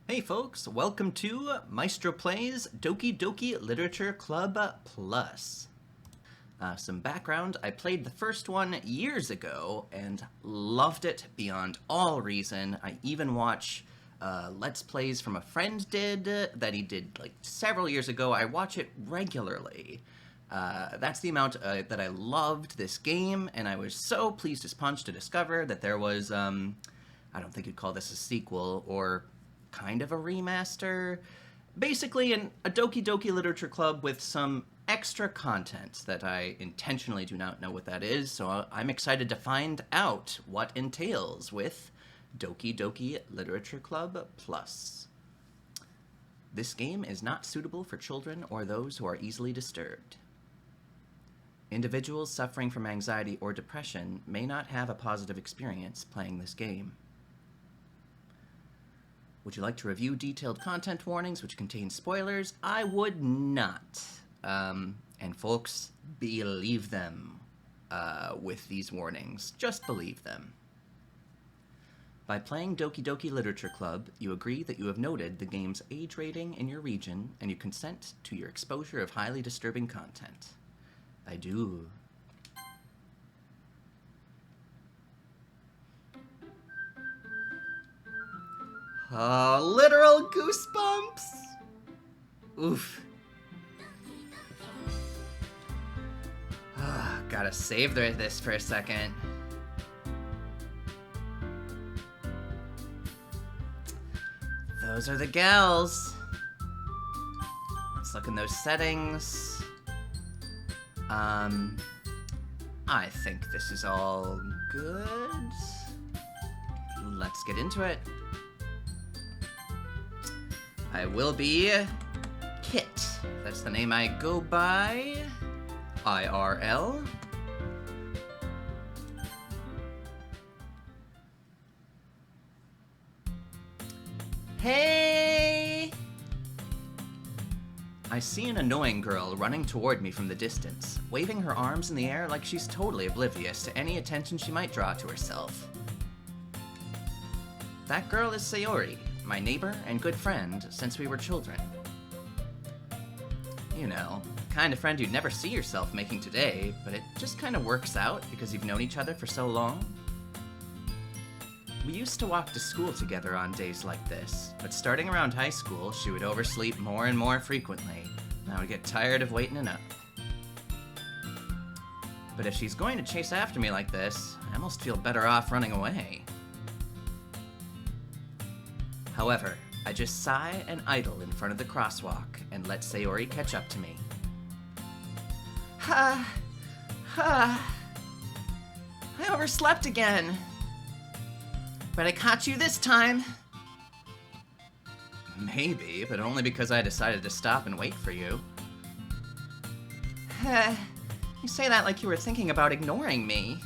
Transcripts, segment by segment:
Hey folks, welcome to MaestroPlays Doki Doki Literature Club Plus. Some background, I played the first one years ago and loved it beyond all reason. I even watch Let's Plays from a friend that he did like several years ago. I watch it regularly. That's the amount that I loved this game, and I was so pleased as punch to discover that there was, I don't think you'd call this a sequel, or kind of a remaster. Basically, a Doki Doki Literature Club with some extra content that I intentionally do not know what that is, so I'm excited to find out what entails with Doki Doki Literature Club Plus. This game is not suitable for children or those who are easily disturbed. Individuals suffering from anxiety or depression may not have a positive experience playing this game. Would you like to review detailed content warnings which contain spoilers? I would not. And folks, believe them with these warnings. Just believe them. By playing Doki Doki Literature Club, you agree that you have noted the game's age rating in your region, and you consent to your exposure of highly disturbing content. I do. Literal goosebumps! Oof. Gotta save this for a second. Those are the gals. Let's look in those settings. I think this is all good. Let's get into it. I will be Kit. That's the name I go by. IRL. Hey! I see an annoying girl running toward me from the distance, waving her arms in the air like she's totally oblivious to any attention she might draw to herself. That girl is Sayori, my neighbor and good friend since we were children. You know, the kind of friend you'd never see yourself making today, but it just kind of works out because you've known each other for so long. We used to walk to school together on days like this, but starting around high school, she would oversleep more and more frequently, and I would get tired of waiting up. But if she's going to chase after me like this, I almost feel better off running away. However, I just sigh and idle in front of the crosswalk and let Sayori catch up to me. I overslept again. But I caught you this time. Maybe, but only because I decided to stop and wait for you. You say that like you were thinking about ignoring me.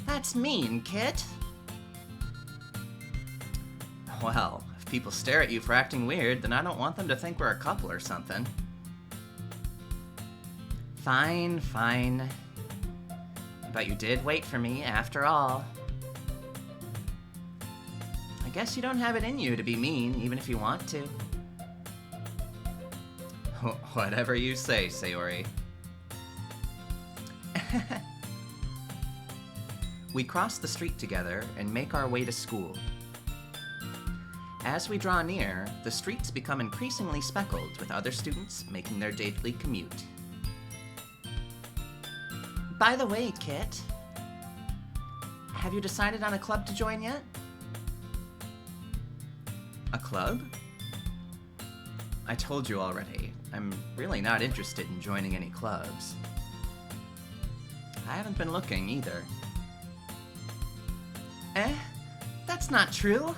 That's mean, Kit. Well, if people stare at you for acting weird, then I don't want them to think we're a couple or something. Fine. But you did wait for me after all. I guess you don't have it in you to be mean, even if you want to. Whatever you say, Sayori. We cross the street together and make our way to school. As we draw near, the streets become increasingly speckled with other students making their daily commute. By the way, Kit, have you decided on a club to join yet? A club? I told you already, I'm really not interested in joining any clubs. I haven't been looking either. That's not true.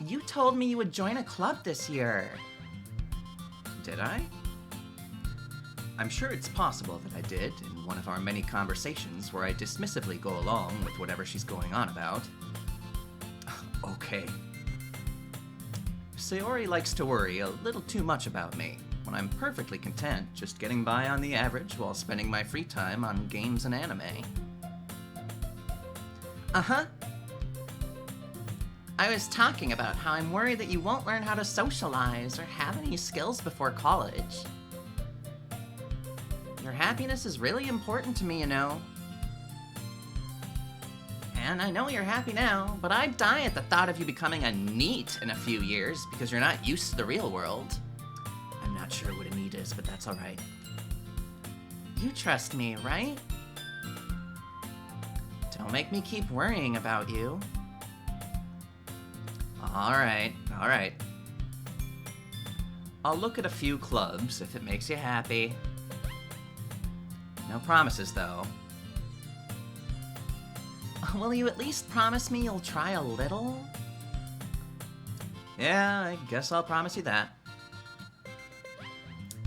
You told me you would join a club this year. Did I? I'm sure it's possible that I did in one of our many conversations where I dismissively go along with whatever she's going on about. Okay. Sayori likes to worry a little too much about me, when I'm perfectly content just getting by on the average while spending my free time on games and anime. Uh-huh. I was talking about how I'm worried that you won't learn how to socialize or have any skills before college. Your happiness is really important to me, you know. And I know you're happy now, but I'd die at the thought of you becoming a NEET in a few years because you're not used to the real world. I'm not sure what a NEET is, but that's alright. You trust me, right? Don't make me keep worrying about you. Alright. I'll look at a few clubs if it makes you happy. No promises, though. Will you at least promise me you'll try a little? Yeah, I guess I'll promise you that.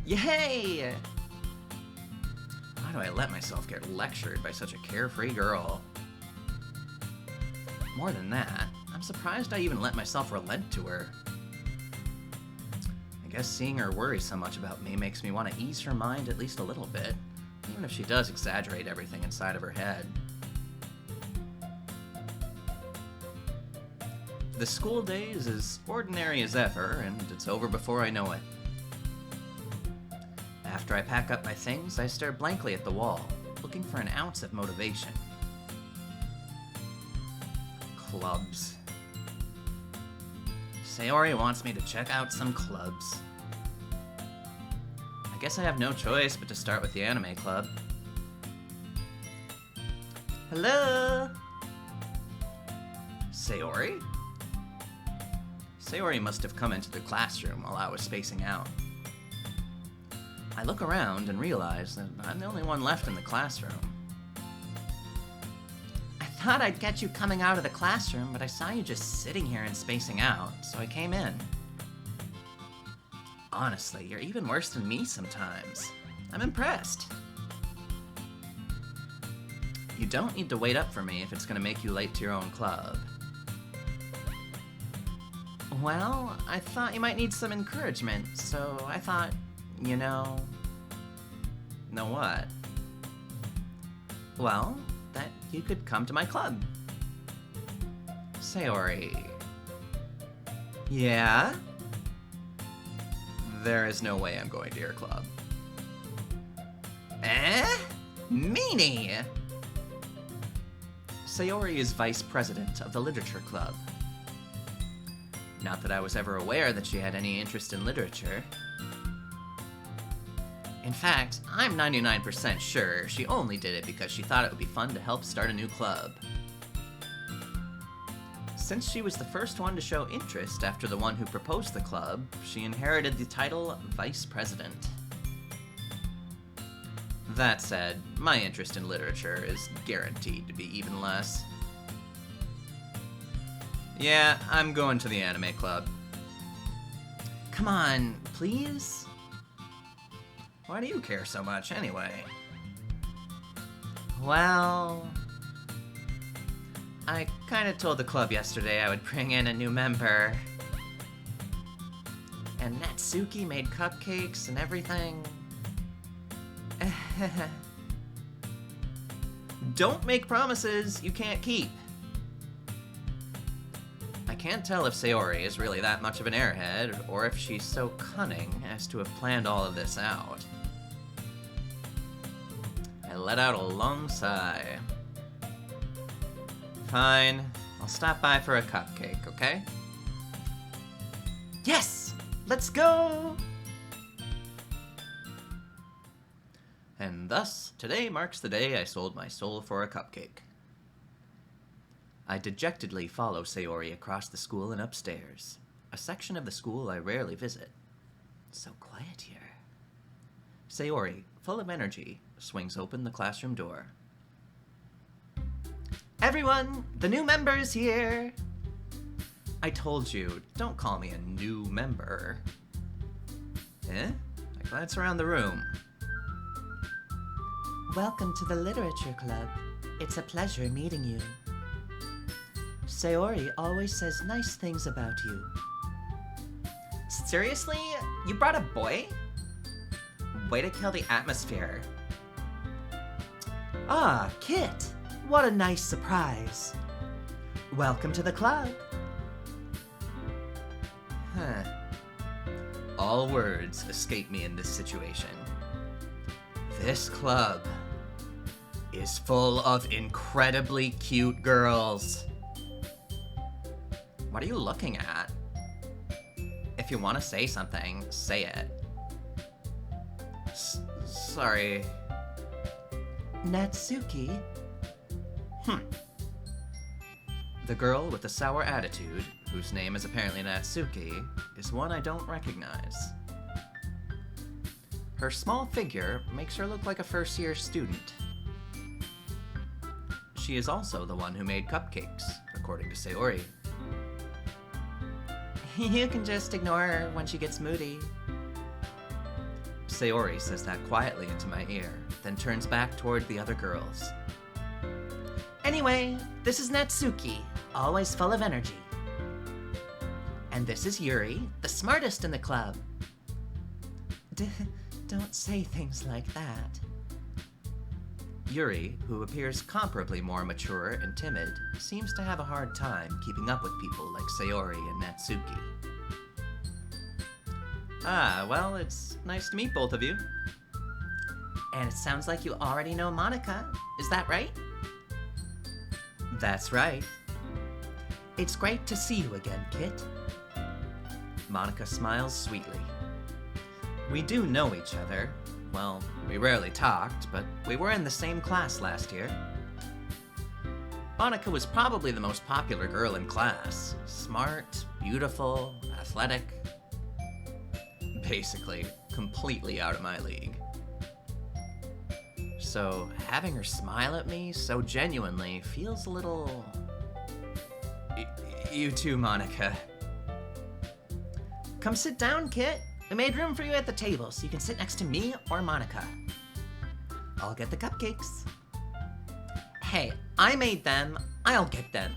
Yay! Why do I let myself get lectured by such a carefree girl? More than that, I'm surprised I even let myself relent to her. I guess seeing her worry so much about me makes me want to ease her mind at least a little bit, even if she does exaggerate everything inside of her head. The school day is as ordinary as ever, and it's over before I know it. After I pack up my things, I stare blankly at the wall, looking for an ounce of motivation. Clubs. Sayori wants me to check out some clubs. I guess I have no choice but to start with the anime club. Hello? Sayori? Sayori must have come into the classroom while I was spacing out. I look around and realize that I'm the only one left in the classroom. I thought I'd catch you coming out of the classroom, but I saw you just sitting here and spacing out, so I came in. Honestly, you're even worse than me sometimes. I'm impressed. You don't need to wait up for me if it's gonna make you late to your own club. Well, I thought you might need some encouragement, so I thought, you know... Know what? Well, that you could come to my club. Sayori. Yeah? There is no way I'm going to your club. Eh? Meanie! Sayori is vice president of the Literature Club. Not that I was ever aware that she had any interest in literature. In fact, I'm 99% sure she only did it because she thought it would be fun to help start a new club. Since she was the first one to show interest after the one who proposed the club, she inherited the title Vice President. That said, my interest in literature is guaranteed to be even less. Yeah, I'm going to the anime club. Come on, please? Why do you care so much, anyway? Well... I kinda told the club yesterday I would bring in a new member. And Natsuki made cupcakes and everything. Don't make promises you can't keep. I can't tell if Sayori is really that much of an airhead, or if she's so cunning as to have planned all of this out. I let out a long sigh. Fine, I'll stop by for a cupcake, okay? Yes! Let's go! And thus, today marks the day I sold my soul for a cupcake. I dejectedly follow Sayori across the school and upstairs, a section of the school I rarely visit. It's so quiet here. Sayori, full of energy, swings open the classroom door. Everyone, the new member is here! I told you, don't call me a new member. I glance around the room. Welcome to the Literature Club. It's a pleasure meeting you. Sayori always says nice things about you. Seriously? You brought a boy? Way to kill the atmosphere. Ah, Kit. What a nice surprise. Welcome to the club. All words escape me in this situation. This club is full of incredibly cute girls. What are you looking at? If you want to say something, say it. Sorry. Natsuki? The girl with the sour attitude, whose name is apparently Natsuki, is one I don't recognize. Her small figure makes her look like a first-year student. She is also the one who made cupcakes, according to Sayori. You can just ignore her when she gets moody. Sayori says that quietly into my ear, then turns back toward the other girls. Anyway, this is Natsuki, always full of energy. And this is Yuri, the smartest in the club. Don't say things like that. Yuri, who appears comparably more mature and timid, seems to have a hard time keeping up with people like Sayori and Natsuki. Ah, well, it's nice to meet both of you. And it sounds like you already know Monica, is that right? That's right. It's great to see you again, Kit. Monica smiles sweetly. We do know each other. Well, we rarely talked, but we were in the same class last year. Monica was probably the most popular girl in class. Smart, beautiful, athletic. Basically, completely out of my league. So, having her smile at me so genuinely feels a little... You too, Monica. Come sit down, Kit. We made room for you at the table, so you can sit next to me or Monica. I'll get the cupcakes. Hey, I made them. I'll get them.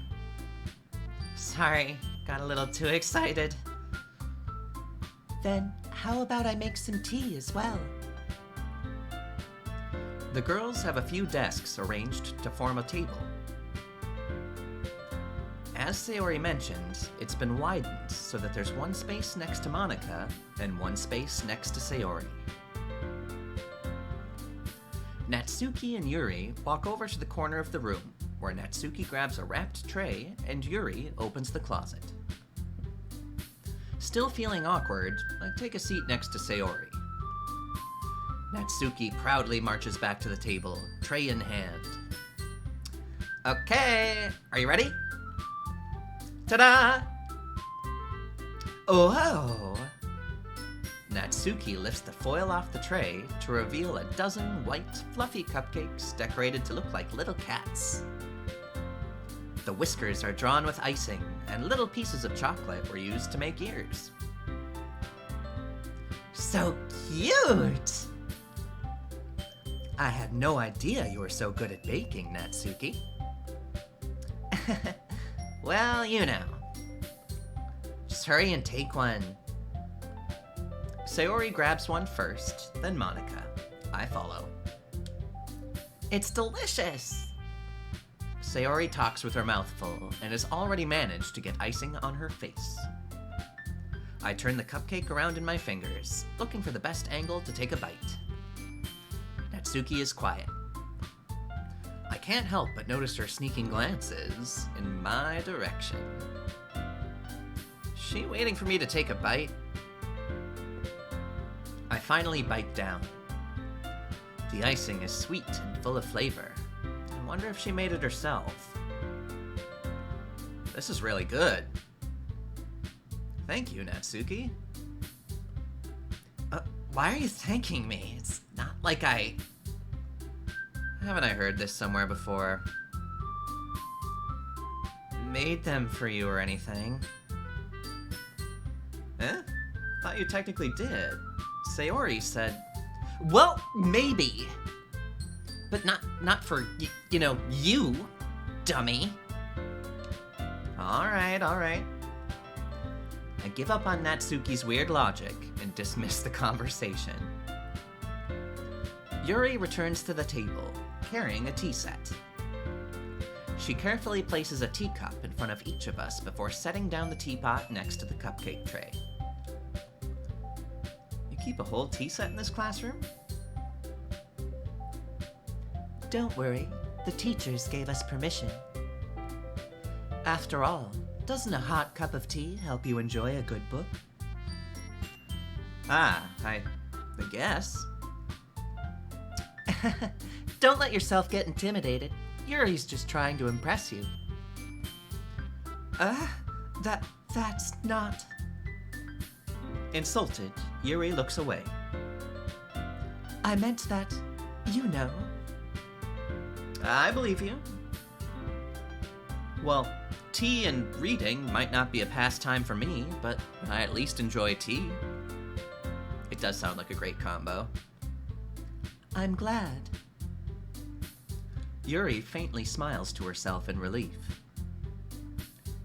Sorry, got a little too excited. Then, how about I make some tea as well? The girls have a few desks arranged to form a table. As Sayori mentioned, it's been widened so that there's one space next to Monica and one space next to Sayori. Natsuki and Yuri walk over to the corner of the room, where Natsuki grabs a wrapped tray and Yuri opens the closet. Still feeling awkward, I take a seat next to Sayori. Natsuki proudly marches back to the table, tray in hand. Okay, are you ready? Ta-da! Oh! Natsuki lifts the foil off the tray to reveal a dozen white, fluffy cupcakes decorated to look like little cats. The whiskers are drawn with icing, and little pieces of chocolate were used to make ears. So cute! I had no idea you were so good at baking, Natsuki. Well, you know. Just hurry and take one. Sayori grabs one first, then Monica. I follow. It's delicious! Sayori talks with her mouth full and has already managed to get icing on her face. I turn the cupcake around in my fingers, looking for the best angle to take a bite. Natsuki is quiet. I can't help but notice her sneaking glances in my direction. Is she waiting for me to take a bite? I finally bite down. The icing is sweet and full of flavor. I wonder if she made it herself. This is really good. Thank you, Natsuki. Why are you thanking me? It's not like I... Haven't I heard this somewhere before? Made them for you or anything? Eh? Thought you technically did. Sayori said... Well, maybe. But not for, you know, you, dummy. Alright. I give up on Natsuki's weird logic and dismiss the conversation. Yuri returns to the table, carrying a tea set. She carefully places a teacup in front of each of us before setting down the teapot next to the cupcake tray. keep a whole tea set in this classroom? Don't worry, the teachers gave us permission. After all, doesn't a hot cup of tea help you enjoy a good book? I guess. Don't let yourself get intimidated. Yuri's just trying to impress you. That's not... Insulted, Yuri looks away. I meant that, you know. I believe you. Well, tea and reading might not be a pastime for me, but I at least enjoy tea. It does sound like a great combo. I'm glad. Yuri faintly smiles to herself in relief.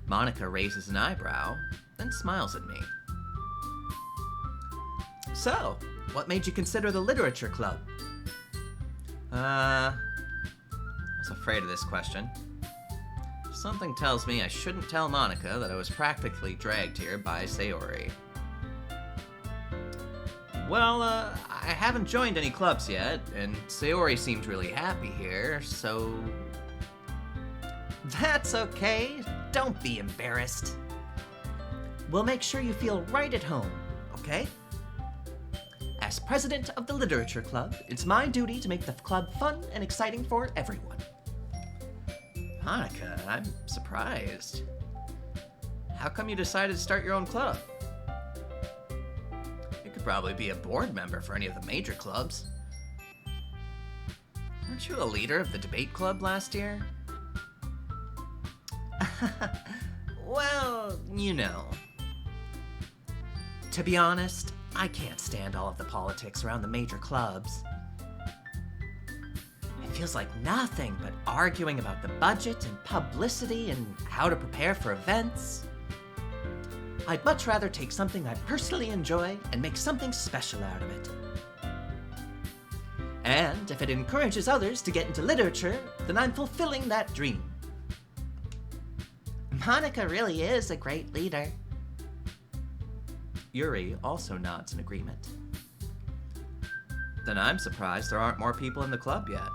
Monica raises an eyebrow, then smiles at me. So, what made you consider the literature club? I was afraid of this question. Something tells me I shouldn't tell Monica that I was practically dragged here by Sayori. Well, I haven't joined any clubs yet, and Sayori seemed really happy here, so... That's okay. Don't be embarrassed. We'll make sure you feel right at home, okay? As president of the literature club, it's my duty to make the club fun and exciting for everyone. Monica, I'm surprised. How come you decided to start your own club? You could probably be a board member for any of the major clubs. Weren't you a leader of the debate club last year? Well, you know. To be honest, I can't stand all of the politics around the major clubs. It feels like nothing but arguing about the budget and publicity and how to prepare for events. I'd much rather take something I personally enjoy and make something special out of it. And if it encourages others to get into literature, then I'm fulfilling that dream. Monica really is a great leader. Yuri also nods in agreement. Then I'm surprised there aren't more people in the club yet.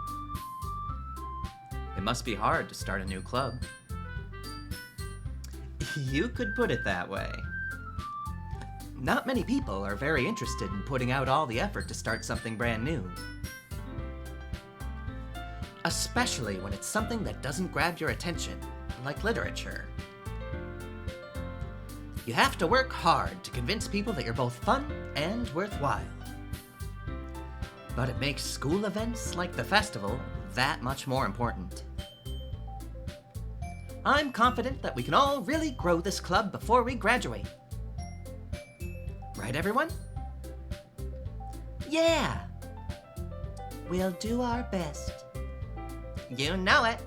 It must be hard to start a new club. You could put it that way. Not many people are very interested in putting out all the effort to start something brand new. Especially when it's something that doesn't grab your attention, like literature. You have to work hard to convince people that you're both fun and worthwhile. But it makes school events like the festival that much more important. I'm confident that we can all really grow this club before we graduate. Right, everyone? Yeah! We'll do our best. You know it!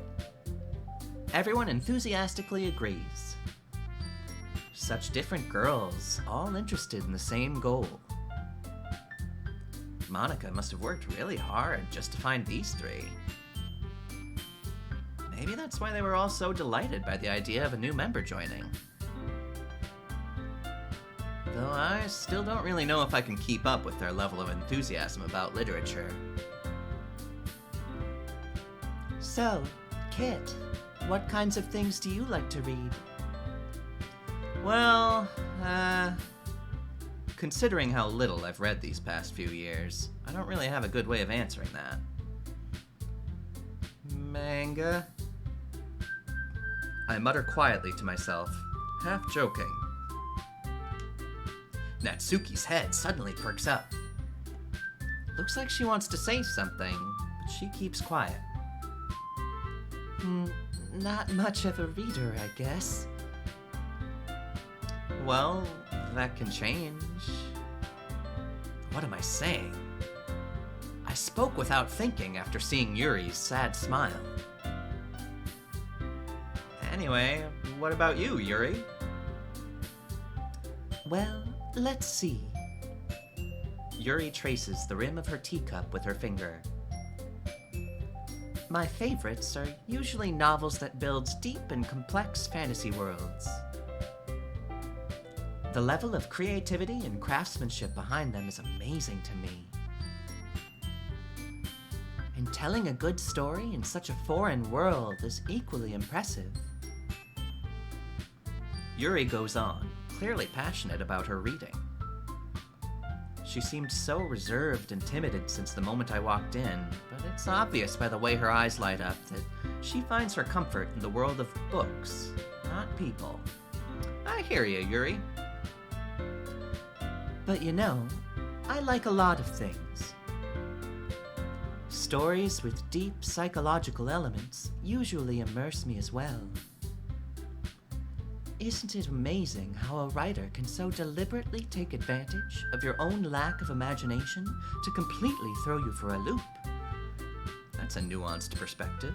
Everyone enthusiastically agrees. Such different girls, all interested in the same goal. Monica must have worked really hard just to find these three. Maybe that's why they were all so delighted by the idea of a new member joining. Though I still don't really know if I can keep up with their level of enthusiasm about literature. So, Kit, what kinds of things do you like to read? Well, considering how little I've read these past few years, I don't really have a good way of answering that. Manga? I mutter quietly to myself, half joking. Natsuki's head suddenly perks up. Looks like she wants to say something, but she keeps quiet. Not much of a reader, I guess. Well, that can change. What am I saying? I spoke without thinking after seeing Yuri's sad smile. Anyway, what about you, Yuri? Well, let's see. Yuri traces the rim of her teacup with her finger. My favorites are usually novels that build deep and complex fantasy worlds. The level of creativity and craftsmanship behind them is amazing to me. And telling a good story in such a foreign world is equally impressive. Yuri goes on, clearly passionate about her reading. She seemed so reserved and timid since the moment I walked in, but it's obvious by the way her eyes light up that she finds her comfort in the world of books, not people. I hear you, Yuri. But you know, I like a lot of things. Stories with deep psychological elements usually immerse me as well. Isn't it amazing how a writer can so deliberately take advantage of your own lack of imagination to completely throw you for a loop? That's a nuanced perspective.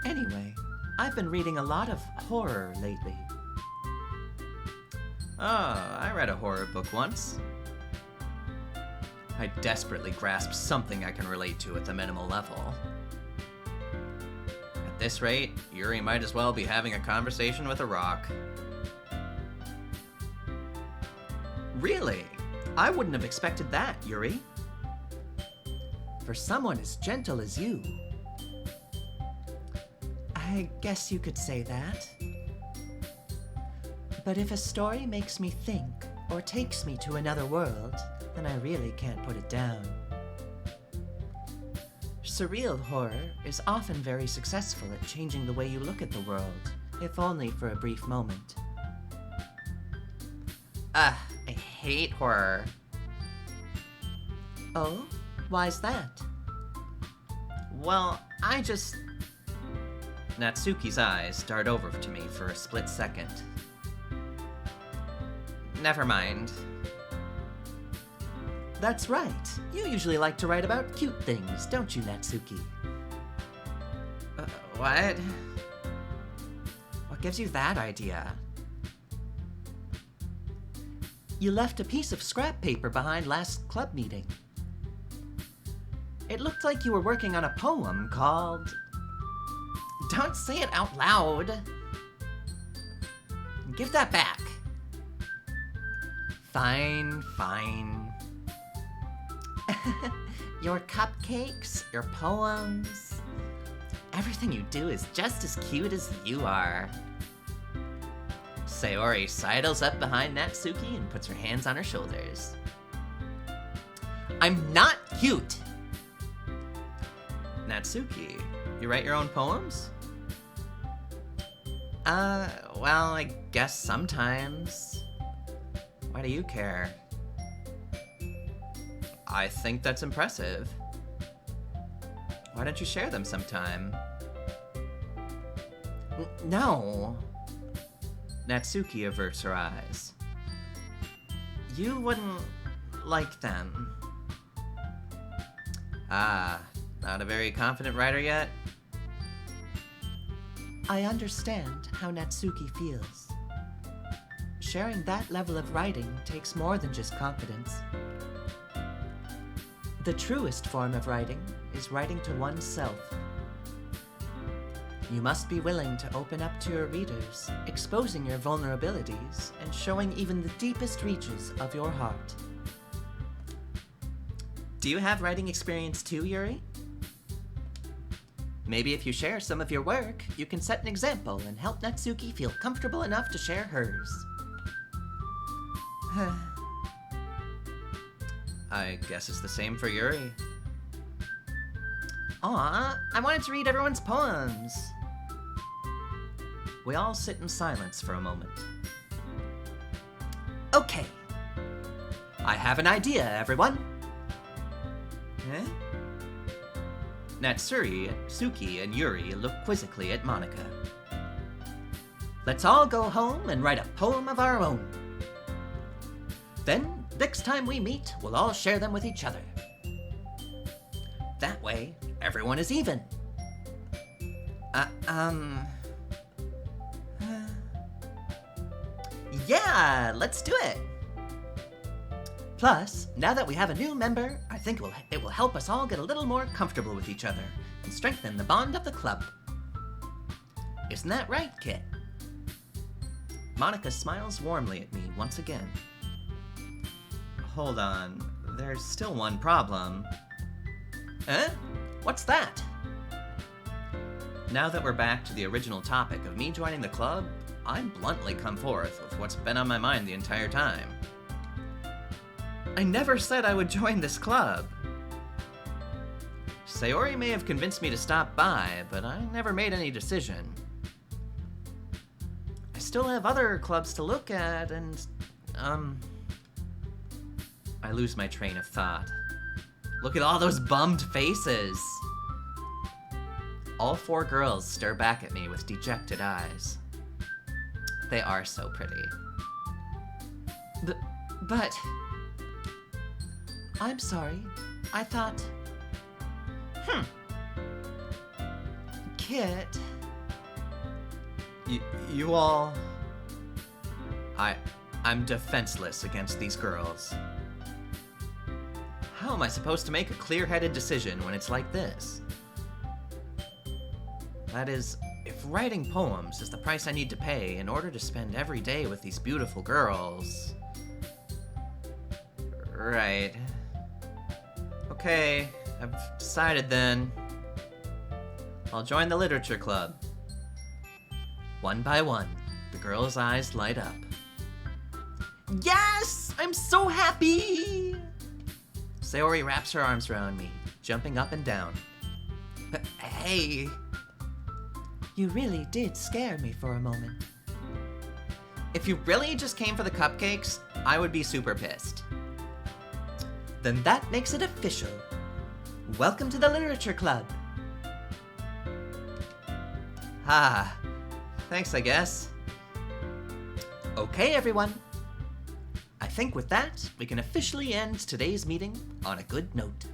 Anyway, I've been reading a lot of horror lately. Oh, I read a horror book once. I desperately grasp something I can relate to at the minimal level. At this rate, Yuri might as well be having a conversation with a rock. Really? I wouldn't have expected that, Yuri. For someone as gentle as you. I guess you could say that. But if a story makes me think or takes me to another world, then I really can't put it down. Surreal horror is often very successful at changing the way you look at the world, if only for a brief moment. I hate horror. Oh? Why's that? Well, Natsuki's eyes dart over to me for a split second. Never mind. That's right. You usually like to write about cute things, don't you, Natsuki? What? What gives you that idea? You left a piece of scrap paper behind last club meeting. It looked like you were working on a poem called... Don't say it out loud! Give that back. Fine. Your cupcakes, your poems, everything you do is just as cute as you are. Sayori sidles up behind Natsuki and puts her hands on her shoulders. I'm not cute! Natsuki, you write your own poems? Well, I guess sometimes. Why do you care? I think that's impressive. Why don't you share them sometime? No. Natsuki averts her eyes. You wouldn't like them. Ah, not a very confident writer yet? I understand how Natsuki feels. Sharing that level of writing takes more than just confidence. The truest form of writing is writing to oneself. You must be willing to open up to your readers, exposing your vulnerabilities and showing even the deepest reaches of your heart. Do you have writing experience too, Yuri? Maybe if you share some of your work, you can set an example and help Natsuki feel comfortable enough to share hers. I guess it's the same for Yuri. Aw, I wanted to read everyone's poems. We all sit in silence for a moment. Okay. I have an idea, everyone. Eh? Natsuri, Suki, and Yuri look quizzically at Monica. Let's all go home and write a poem of our own. Then, next time we meet, we'll all share them with each other. That way, everyone is even. Yeah, let's do it. Plus, now that we have a new member, I think it will help us all get a little more comfortable with each other and strengthen the bond of the club. Isn't that right, Kit? Monica smiles warmly at me once again. Hold on, there's still one problem. Eh? What's that? Now that we're back to the original topic of me joining the club, I bluntly come forth with what's been on my mind the entire time. I never said I would join this club. Sayori may have convinced me to stop by, but I never made any decision. I still have other clubs to look at, and, I lose my train of thought. Look at all those bummed faces! All 4 girls stare back at me with dejected eyes. They are so pretty. But... I'm sorry. I thought... Kit... You all... I'm defenseless against these girls. How am I supposed to make a clear-headed decision when it's like this? That is, if writing poems is the price I need to pay in order to spend every day with these beautiful girls... Right. Okay, I've decided then. I'll join the literature club. One by one, the girls' eyes light up. Yes! I'm so happy! Sayori wraps her arms around me, jumping up and down. Hey! You really did scare me for a moment. If you really just came for the cupcakes, I would be super pissed. Then that makes it official. Welcome to the literature club. Ah, thanks, I guess. Okay, everyone. I think with that, we can officially end today's meeting on a good note.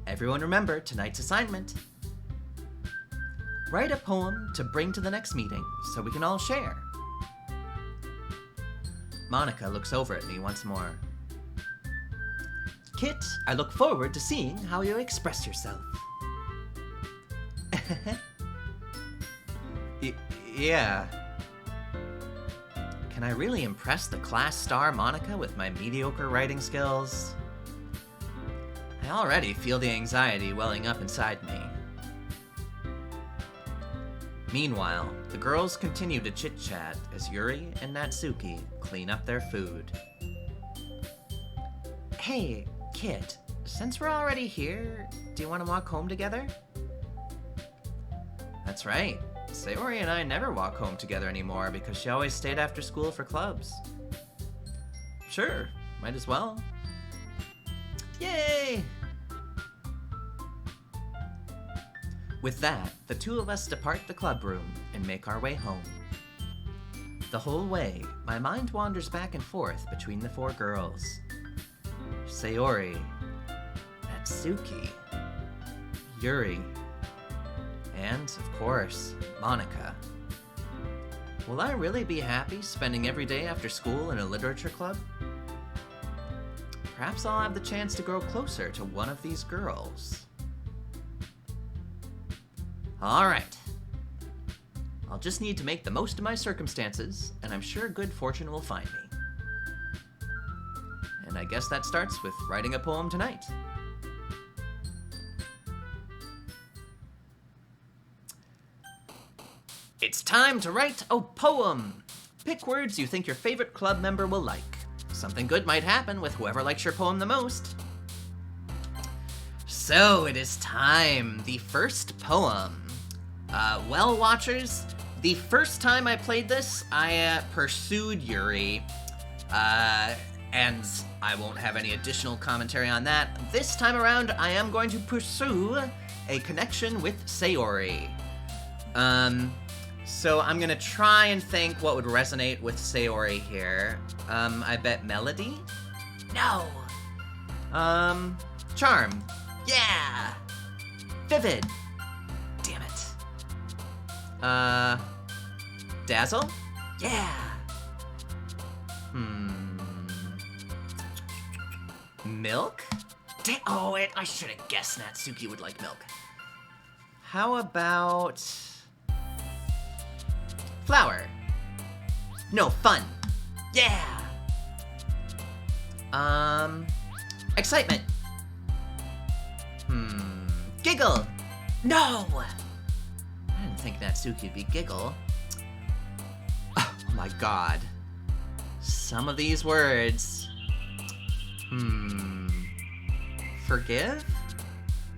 Everyone remember tonight's assignment. Write a poem to bring to the next meeting so we can all share. Monica looks over at me once more. Kit, I look forward to seeing how you express yourself. Yeah. Can I really impress the class star Monica with my mediocre writing skills? I already feel the anxiety welling up inside me. Meanwhile, the girls continue to chit-chat as Yuri and Natsuki clean up their food. Hey, Kit, since we're already here, do you want to walk home together? That's right. Sayori and I never walk home together anymore because she always stayed after school for clubs. Sure, might as well. Yay! With that, the 2 of us depart the club room and make our way home. The whole way, my mind wanders back and forth between the 4 girls. Sayori, Natsuki, Yuri, and, of course, Monica. Will I really be happy spending every day after school in a literature club? Perhaps I'll have the chance to grow closer to one of these girls. Alright. I'll just need to make the most of my circumstances, and I'm sure good fortune will find me. And I guess that starts with writing a poem tonight. It's time to write a poem! Pick words you think your favorite club member will like. Something good might happen with whoever likes your poem the most. So it is time, the first poem. Well, watchers, the first time I played this, I pursued Yuri, and I won't have any additional commentary on that. This time around, I am going to pursue a connection with Sayori. So I'm gonna try and think what would resonate with Sayori here. I bet melody? No. Charm. Yeah. Vivid. Damn it. Dazzle? Yeah. Milk? Oh, I should have guessed Natsuki would like milk. How about... flower? No, fun. Yeah. Excitement. Giggle. No. I didn't think Natsuki would be giggle. Oh my god. Some of these words. Forgive?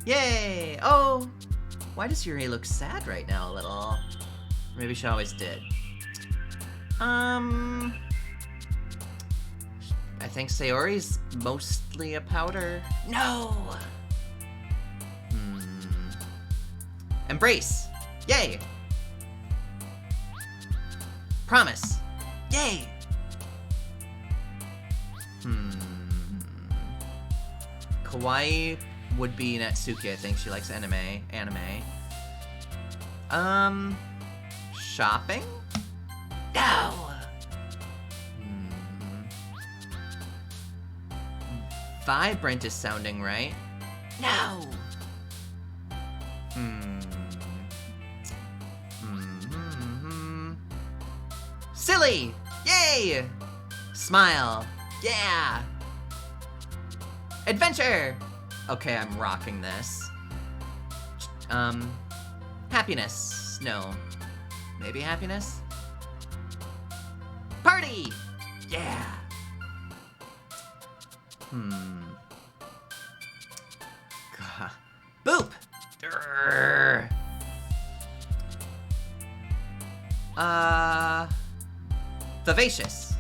Yay! Oh! Why does Yuri look sad right now a little? Maybe she always did. I think Sayori's mostly a powder. No! Embrace! Yay! Promise! Yay! Kawaii would be Natsuki, I think. She likes anime. Shopping? No! Vibrant is sounding right. No! Silly! Yay! Smile! Yeah! Adventure! Okay, I'm rocking this. Happiness. No. Maybe happiness? Party! Yeah! God. Boop! Durr. Vivacious.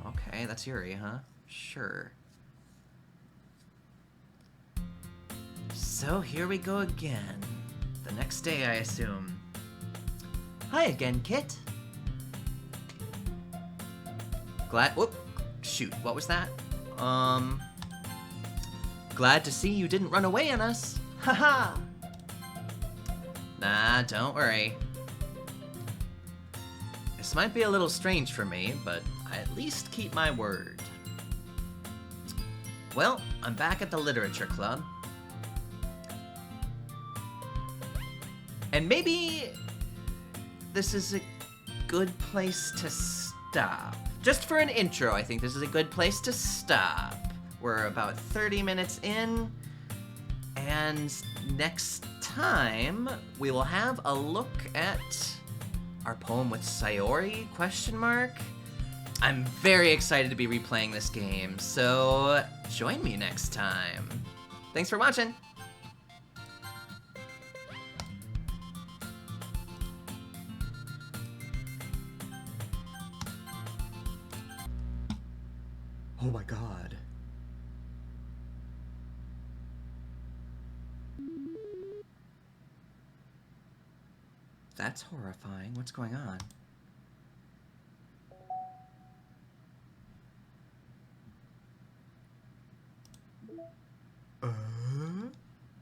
Okay, that's Yuri, huh? Sure. So here we go again. The next day, I assume. Hi again, Kit. Whoop. Shoot, what was that? Glad to see you didn't run away on us. Haha. Nah, don't worry. This might be a little strange for me, but I at least keep my word. Well, I'm back at the Literature Club. And maybe this is a good place to stop. Just for an intro, I think this is a good place to stop. We're about 30 minutes in, and next time we will have a look at our poem with Sayori, ? I'm very excited to be replaying this game, so join me next time. Thanks for watching! Oh my god. That's horrifying. What's going on?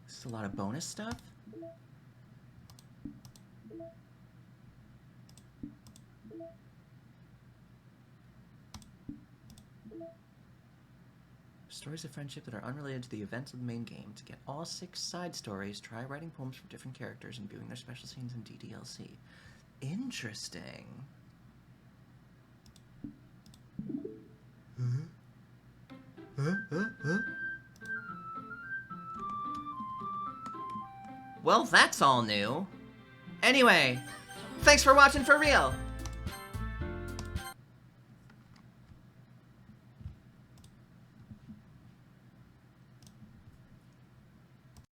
This is a lot of bonus stuff? Stories of friendship that are unrelated to the events of the main game. To get all 6 side stories, try writing poems for different characters and viewing their special scenes in DDLC. Interesting. Well, that's all new. Anyway, thanks for watching for real.